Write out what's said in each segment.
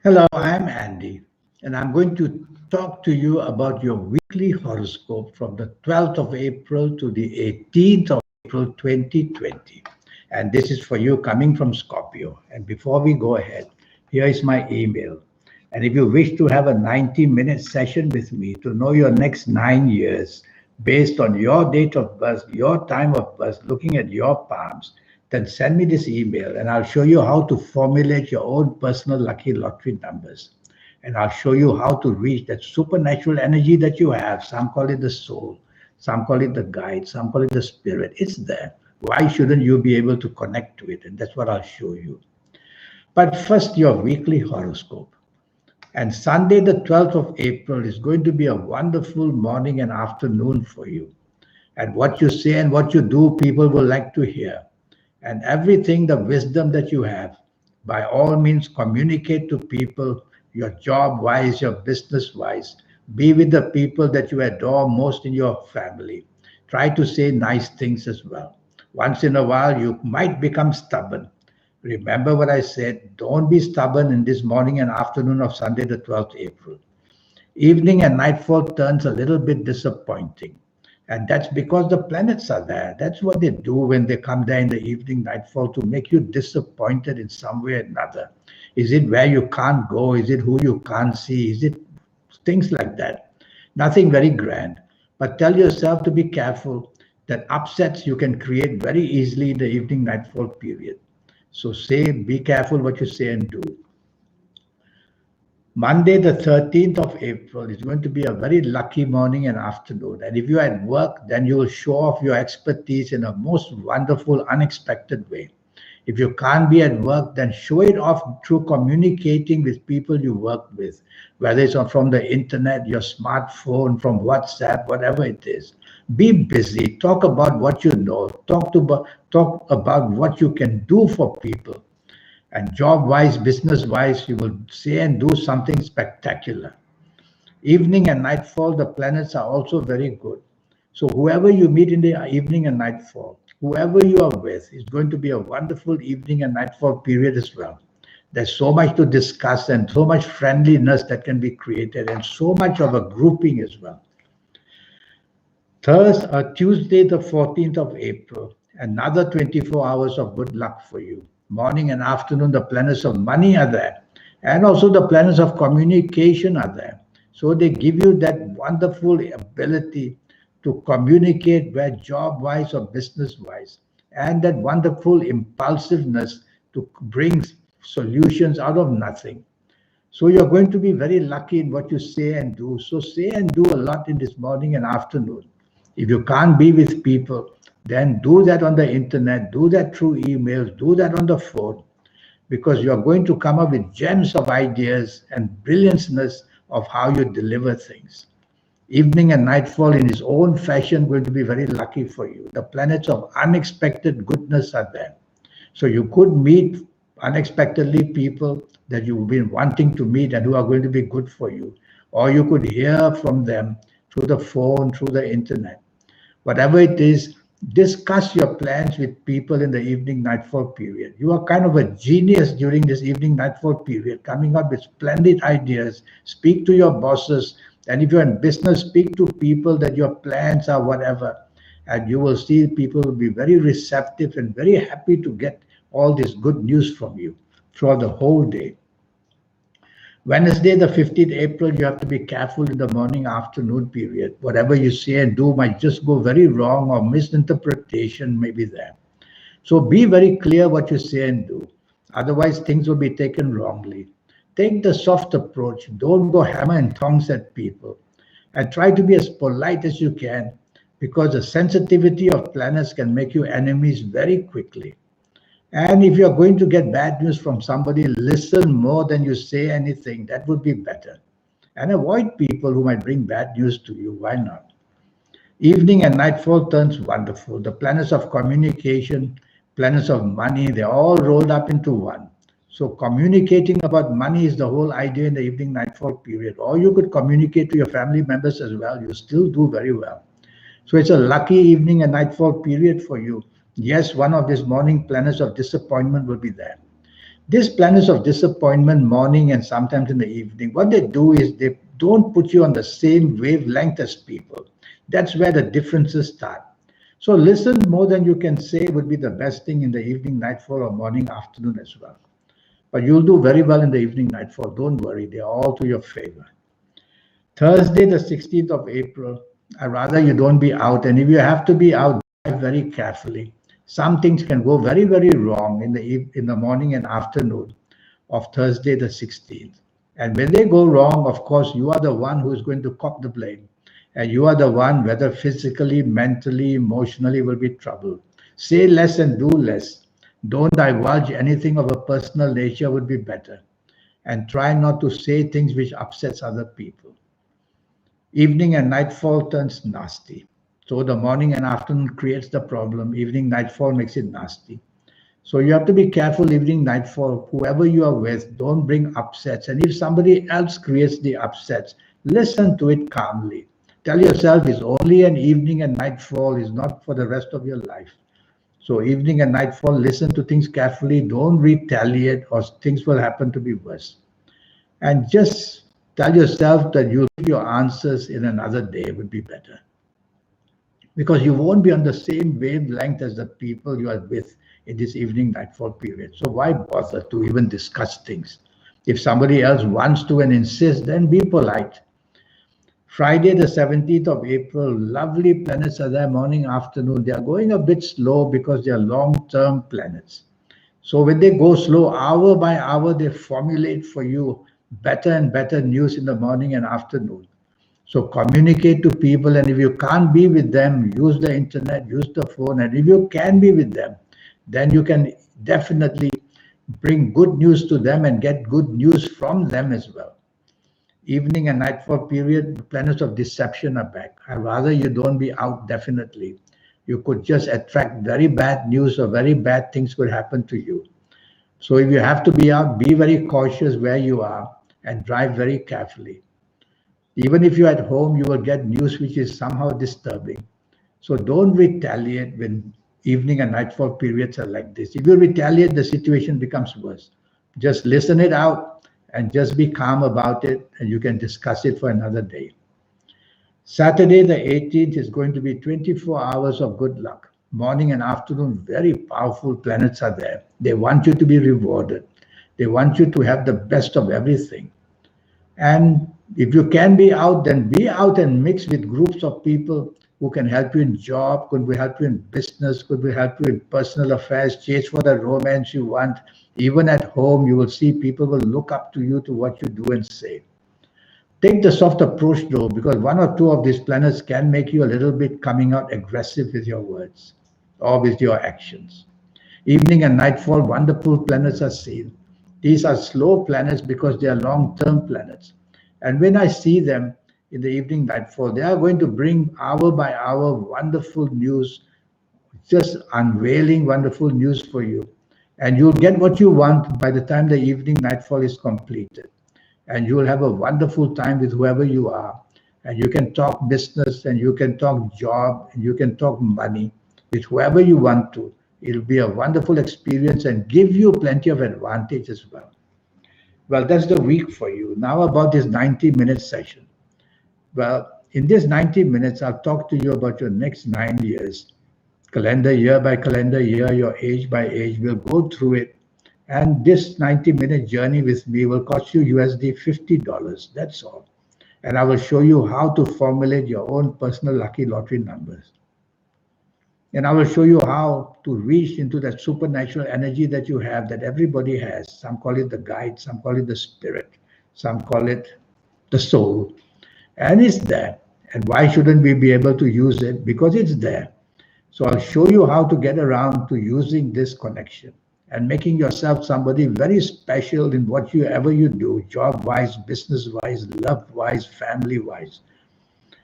Hello, I'm Andy, and I'm going to talk to you about your weekly horoscope from the 12th of April to the 18th of April 2020. And this is for you coming from Scorpio. And before we go ahead, here is my email. And if you wish to have a 90-minute session with me to know your next 9 years based on your date of birth, your time of birth, looking at your palms, then send me this email and I'll show you how to formulate your own personal lucky lottery numbers. And I'll show you how to reach that supernatural energy that you have. Some call it the soul, some call it the guide, some call it the spirit. It's there. Why shouldn't you be able to connect to it? And that's what I'll show you. But first, your weekly horoscope. And Sunday, the 12th of April, is going to be a wonderful morning and afternoon for you. And what you say and what you do, people will like to hear. And everything, the wisdom that you have, by all means, communicate to people, your job wise, your business wise. Be with the people that you adore most in your family. Try to say nice things as well. Once in a while, you might become stubborn. Remember what I said, don't be stubborn in this morning and afternoon of Sunday, the 12th April. Evening and nightfall turns a little bit disappointing. And that's because the planets are there. That's what they do when they come there in the evening, nightfall, to make you disappointed in some way or another. Is it where you can't go? Is it who you can't see? Is it things like that? Nothing very grand. But tell yourself to be careful that upsets you can create very easily in the evening, nightfall period. So say, be careful what you say and do. Monday, the 13th of April, is going to be a very lucky morning and afternoon. And if you're at work, then you will show off your expertise in a most wonderful, unexpected way. If you can't be at work, then show it off through communicating with people you work with, whether it's from the internet, your smartphone, from WhatsApp, whatever it is. Be busy. Talk about what you know. Talk about what you can do for people, and job wise, business wise, you will say and do something spectacular. Evening and nightfall, the planets are also very good. So, whoever you meet in the evening and nightfall, whoever you are with, is going to be a wonderful evening and nightfall period as well. There's so much to discuss and so much friendliness that can be created, and so much of a grouping as well. Tuesday, the 14th of April, another 24 hours of good luck for you. Morning and afternoon, the planets of money are there, and also the planets of communication are there. So they give you that wonderful ability to communicate, where job wise or business wise, and that wonderful impulsiveness to bring solutions out of nothing. So you're going to be very lucky in what you say and do. So say and do a lot in this morning and afternoon. If you can't be with people, then do that on the internet, do that through emails, do that on the phone, because you're going to come up with gems of ideas and brilliantness of how you deliver things. Evening and nightfall in its own fashion going to be very lucky for you. The planets of unexpected goodness are there. So you could meet unexpectedly people that you've been wanting to meet and who are going to be good for you. Or you could hear from them through the phone, through the internet. Whatever it is, discuss your plans with people in the evening nightfall period. You are kind of a genius during this evening nightfall period, coming up with splendid ideas. Speak to your bosses, and if you're in business, speak to people that your plans are whatever, and you will see people will be very receptive and very happy to get all this good news from you throughout the whole day. Wednesday, the 15th April, you have to be careful in the morning afternoon period. Whatever you say and do might just go very wrong, or misinterpretation may be there. So be very clear what you say and do. Otherwise, things will be taken wrongly. Take the soft approach. Don't go hammer and tongs at people. And try to be as polite as you can, because the sensitivity of planets can make you enemies very quickly. And if you're going to get bad news from somebody, listen more than you say anything. That would be better. And avoid people who might bring bad news to you. Why not? Evening and nightfall turns wonderful. The planets of communication, planets of money, they're all rolled up into one. So communicating about money is the whole idea in the evening nightfall period. Or you could communicate to your family members as well. You still do very well. So it's a lucky evening and nightfall period for you. Yes, one of these morning planets of disappointment will be there. These planets of disappointment, morning and sometimes in the evening, what they do is they don't put you on the same wavelength as people. That's where the differences start. So listen more than you can say would be the best thing in the evening, nightfall, or morning, afternoon as well. But you'll do very well in the evening, nightfall. Don't worry, they're all to your favor. Thursday, the 16th of April, I rather you don't be out. And if you have to be out, drive very carefully. Some things can go very, very wrong in the morning and afternoon of Thursday, the 16th. And when they go wrong, of course, you are the one who is going to cop the blame. And you are the one, whether physically, mentally, emotionally, will be troubled. Say less and do less. Don't divulge anything of a personal nature would be better. And try not to say things which upsets other people. Evening and nightfall turns nasty. So the morning and afternoon creates the problem. Evening, nightfall makes it nasty. So you have to be careful evening, nightfall, whoever you are with, don't bring upsets. And if somebody else creates the upsets, listen to it calmly. Tell yourself it's only an evening and nightfall, is not for the rest of your life. So evening and nightfall, listen to things carefully, don't retaliate or things will happen to be worse. And just tell yourself that you'll give your answers in another day would be better. Because you won't be on the same wavelength as the people you are with in this evening nightfall period. So why bother to even discuss things? If somebody else wants to and insists, then be polite. Friday, the 17th of April, lovely planets are there morning, afternoon. They are going a bit slow because they are long-term planets. So when they go slow, hour by hour, they formulate for you better and better news in the morning and afternoon. So communicate to people, and if you can't be with them, use the internet, use the phone, and if you can be with them, then you can definitely bring good news to them and get good news from them as well. Evening and nightfall period, the planets of deception are back. I rather you don't be out definitely. You could just attract very bad news or very bad things could happen to you. So if you have to be out, be very cautious where you are and drive very carefully. Even if you're at home, you will get news which is somehow disturbing. So don't retaliate when evening and nightfall periods are like this. If you retaliate, the situation becomes worse. Just listen it out and just be calm about it, and you can discuss it for another day. Saturday, the 18th, is going to be 24 hours of good luck. Morning and afternoon, very powerful planets are there. They want you to be rewarded. They want you to have the best of everything. And if you can be out, then be out and mix with groups of people who can help you in job, could be help you in business, could be help you in personal affairs, chase for the romance you want. Even at home, you will see people will look up to you to what you do and say. Take the soft approach though, because one or two of these planets can make you a little bit coming out aggressive with your words or with your actions. Evening and nightfall, wonderful planets are seen. These are slow planets because they are long-term planets. And when I see them in the evening nightfall, they are going to bring hour by hour wonderful news, just unveiling wonderful news for you. And you'll get what you want by the time the evening nightfall is completed. And you will have a wonderful time with whoever you are. And you can talk business, and you can talk job, and you can talk money with whoever you want to. It'll be a wonderful experience and give you plenty of advantage as well. Well, that's the week for you. Now about this 90-minute session. Well, in this 90 minutes, I'll talk to you about your next 9 years. Calendar year by calendar year, your age by age. We'll go through it. And this 90-minute journey with me will cost you USD $50. That's all. And I will show you how to formulate your own personal lucky lottery numbers. And I will show you how to reach into that supernatural energy that you have, that everybody has. Some call it the guide, some call it the spirit, some call it the soul. And it's there. And why shouldn't we be able to use it? Because it's there. So I'll show you how to get around to using this connection and making yourself somebody very special in whatever you do, job-wise, business-wise, love-wise, family-wise.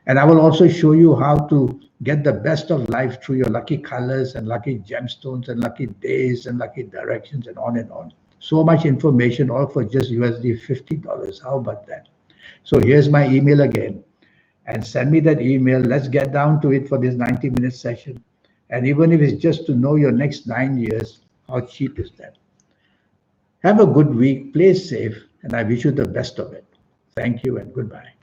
And I will also show you how to get the best of life through your lucky colors and lucky gemstones and lucky days and lucky directions and on and on. So much information, all for just USD $50. How about that? So here's my email again. And send me that email. Let's get down to it for this 90-minute session. And even if it's just to know your next 9 years, how cheap is that? Have a good week, play safe, and I wish you the best of it. Thank you and goodbye.